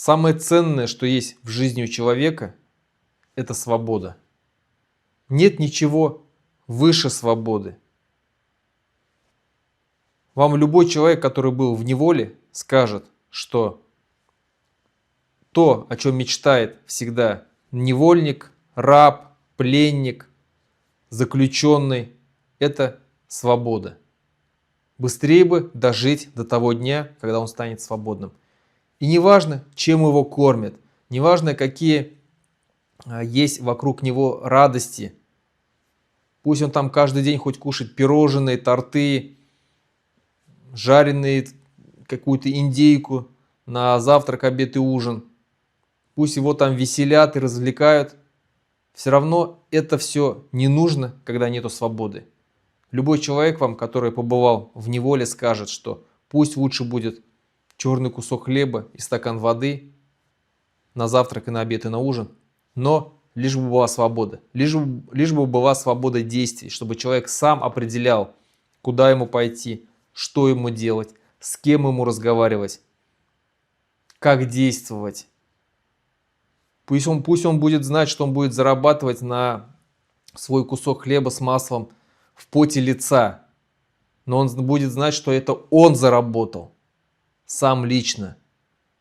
Самое ценное, что есть в жизни у человека, это свобода. Нет ничего выше свободы. Вам любой человек, который был в неволе, скажет, что то, о чем мечтает всегда невольник, раб, пленник, заключенный, это свобода. Быстрее бы дожить до того дня, когда он станет свободным. И неважно, чем его кормят, неважно, какие есть вокруг него радости. Пусть он там каждый день хоть кушает пирожные, торты, жареные какую-то индейку на завтрак, обед и ужин. Пусть его там веселят и развлекают. Все равно это все не нужно, когда нету свободы. Любой человек вам, который побывал в неволе, скажет, что пусть лучше будет черный кусок хлеба и стакан воды на завтрак и на обед и на ужин, но лишь бы была свобода, лишь бы была свобода действий, чтобы человек сам определял, куда ему пойти, что ему делать, с кем ему разговаривать, как действовать. Пусть он будет знать, что он будет зарабатывать на свой кусок хлеба с маслом в поте лица, но он будет знать, что это он заработал, сам лично,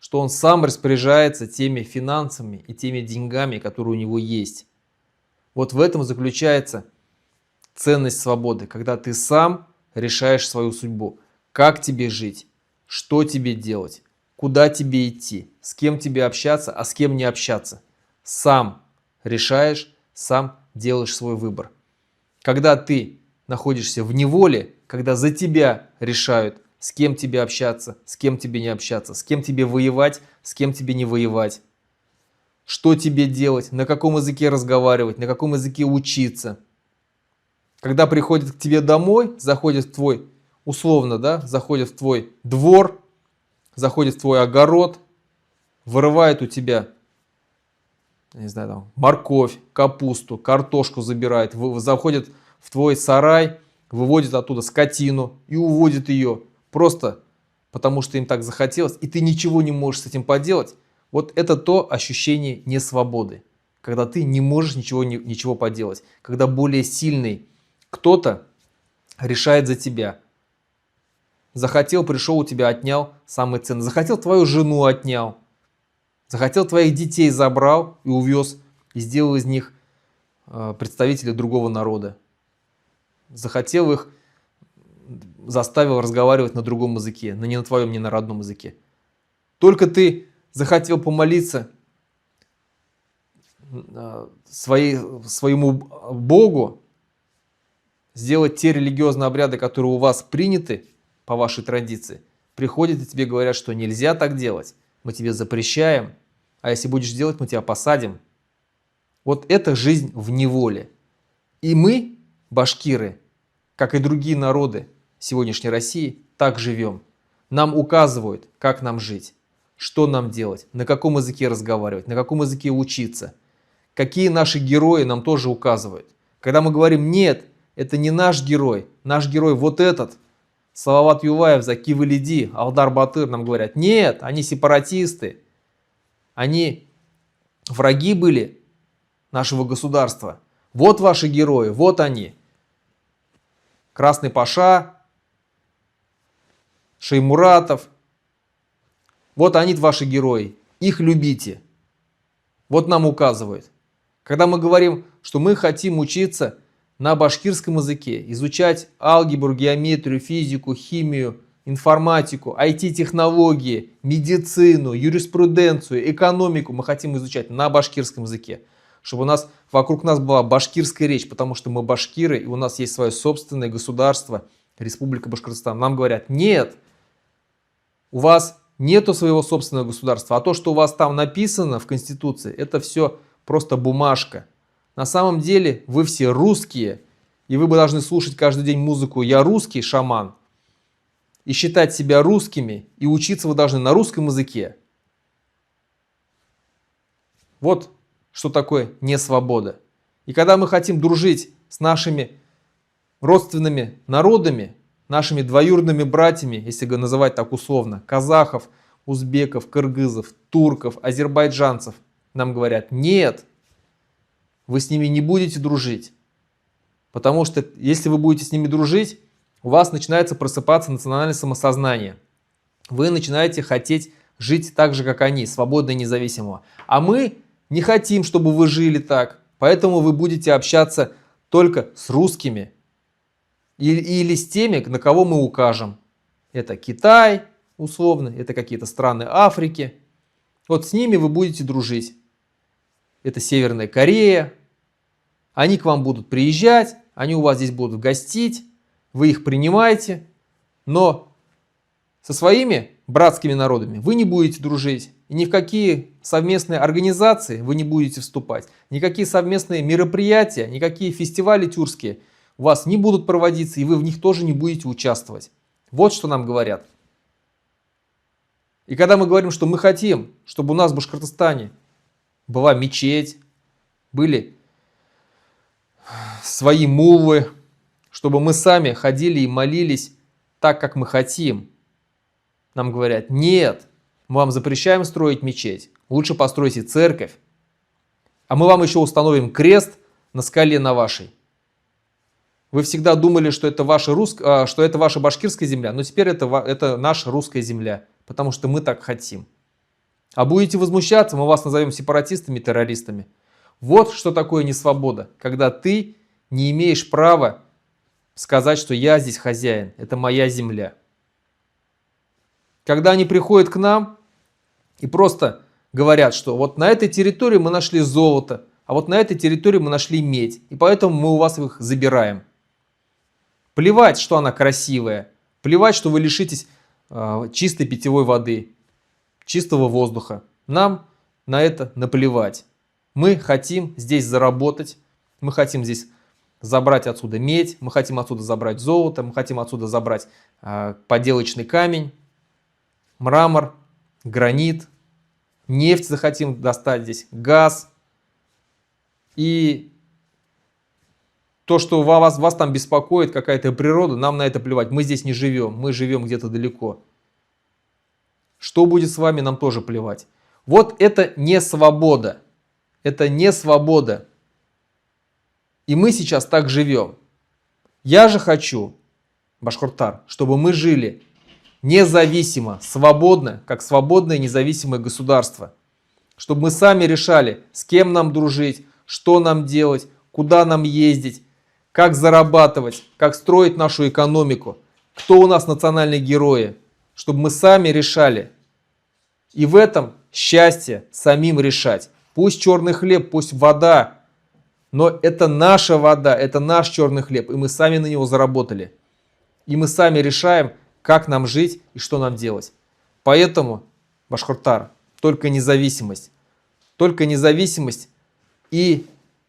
что он сам распоряжается теми финансами и теми деньгами, которые у него есть. Вот в этом заключается ценность свободы, когда ты сам решаешь свою судьбу, как тебе жить, что тебе делать, куда тебе идти, с кем тебе общаться, а с кем не общаться. Сам решаешь, сам делаешь свой выбор. Когда ты находишься в неволе, когда за тебя решают, с кем тебе общаться, с кем тебе не общаться, с кем тебе воевать, с кем тебе не воевать, что тебе делать, на каком языке разговаривать, на каком языке учиться. Когда приходят к тебе домой, заходят в твой, условно, да, заходят в твой двор, заходят в твой огород, вырывают у тебя, не знаю, там, морковь, капусту, картошку забирают, заходят в твой сарай, выводят оттуда скотину и уводят ее просто потому, что им так захотелось, и ты ничего не можешь с этим поделать. Вот это то ощущение несвободы, когда ты не можешь ничего поделать, когда более сильный кто-то решает за тебя. Захотел, пришел, у тебя отнял самое ценное. Захотел, твою жену отнял. Захотел, твоих детей забрал и увез, и сделал из них представителей другого народа. Захотел их, заставил разговаривать на другом языке, но не на твоем, не на родном языке. Только ты захотел помолиться своему Богу, сделать те религиозные обряды, которые у вас приняты по вашей традиции, приходят и тебе говорят, что нельзя так делать, мы тебе запрещаем, а если будешь делать, мы тебя посадим. Вот это жизнь в неволе. И мы, башкиры, как и другие народы сегодняшней России, так живем. Нам указывают, как нам жить, что нам делать, на каком языке разговаривать, на каком языке учиться. Какие наши герои нам тоже указывают. Когда мы говорим «нет», это не наш герой вот этот, Салават Юлаев, Заки Валиди, Алдар Батыр, нам говорят «нет, они сепаратисты, они враги были нашего государства. Вот ваши герои, вот они. Красный Паша, Шеймуратов. Вот они ваши герои. Их любите». Вот нам указывают. Когда мы говорим, что мы хотим учиться на башкирском языке, изучать алгебру, геометрию, физику, химию, информатику, IT-технологии, медицину, юриспруденцию, экономику, мы хотим изучать на башкирском языке, чтобы вокруг нас была башкирская речь, потому что мы башкиры, и у нас есть свое собственное государство, Республика Башкортостан. Нам говорят: нет, у вас нету своего собственного государства, а то, что у вас там написано в Конституции, это все просто бумажка. На самом деле вы все русские, и вы бы должны слушать каждый день музыку «Я русский шаман» и считать себя русскими, и учиться вы должны на русском языке. Вот что такое несвобода. И когда мы хотим дружить с нашими родственными народами, нашими двоюродными братьями, если называть так условно, казахов, узбеков, кыргызов, турков, азербайджанцев. Нам говорят: нет, вы с ними не будете дружить. Потому что если вы будете с ними дружить, у вас начинается просыпаться национальное самосознание. Вы начинаете хотеть жить так же, как они, свободно и независимо. А мы не хотим, чтобы вы жили так. Поэтому вы будете общаться только с русскими или с теми, на кого мы укажем. Это Китай, условно, это какие-то страны Африки. Вот с ними вы будете дружить. Это Северная Корея. Они к вам будут приезжать, они у вас здесь будут гостить, вы их принимаете, но со своими братскими народами вы не будете дружить, и ни в какие совместные организации вы не будете вступать, никакие совместные мероприятия, никакие фестивали тюркские у вас не будут проводиться, и вы в них тоже не будете участвовать. Вот что нам говорят. И когда мы говорим, что мы хотим, чтобы у нас в Башкортостане была мечеть, были свои муллы, чтобы мы сами ходили и молились так, как мы хотим, нам говорят: нет, мы вам запрещаем строить мечеть, лучше постройте церковь, а мы вам еще установим крест на скале на вашей. Вы всегда думали, что это ваша башкирская земля, но теперь это наша русская земля, потому что мы так хотим. А будете возмущаться, мы вас назовем сепаратистами, террористами. Вот что такое несвобода, когда ты не имеешь права сказать, что я здесь хозяин, это моя земля. Когда они приходят к нам и просто говорят, что вот на этой территории мы нашли золото, а вот на этой территории мы нашли медь, и поэтому мы у вас их забираем. Плевать, что она красивая, плевать, что вы лишитесь чистой питьевой воды, чистого воздуха. Нам на это наплевать. Мы хотим здесь заработать, мы хотим здесь забрать отсюда медь, мы хотим отсюда забрать золото, мы хотим отсюда забрать поделочный камень, мрамор, гранит, нефть захотим достать здесь, газ. И то, что вас там беспокоит, какая-то природа, нам на это плевать. Мы здесь не живем, мы живем где-то далеко. Что будет с вами, нам тоже плевать. Вот это не свобода. Это не свобода. И мы сейчас так живем. Я же хочу, Башкортар, чтобы мы жили независимо, свободно, как свободное независимое государство. Чтобы мы сами решали, с кем нам дружить, что нам делать, куда нам ездить, как зарабатывать, как строить нашу экономику, кто у нас национальные герои. Чтобы мы сами решали. И в этом счастье самим решать. Пусть черный хлеб, пусть вода, но это наша вода, это наш черный хлеб, и мы сами на него заработали. И мы сами решаем, как нам жить и что нам делать. Поэтому, Башкортар, только независимость и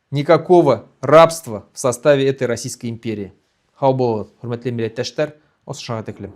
никакого рабства в составе этой Российской империи. Хау болады, хурматлы милләттәшләр, осы шаға тәклем.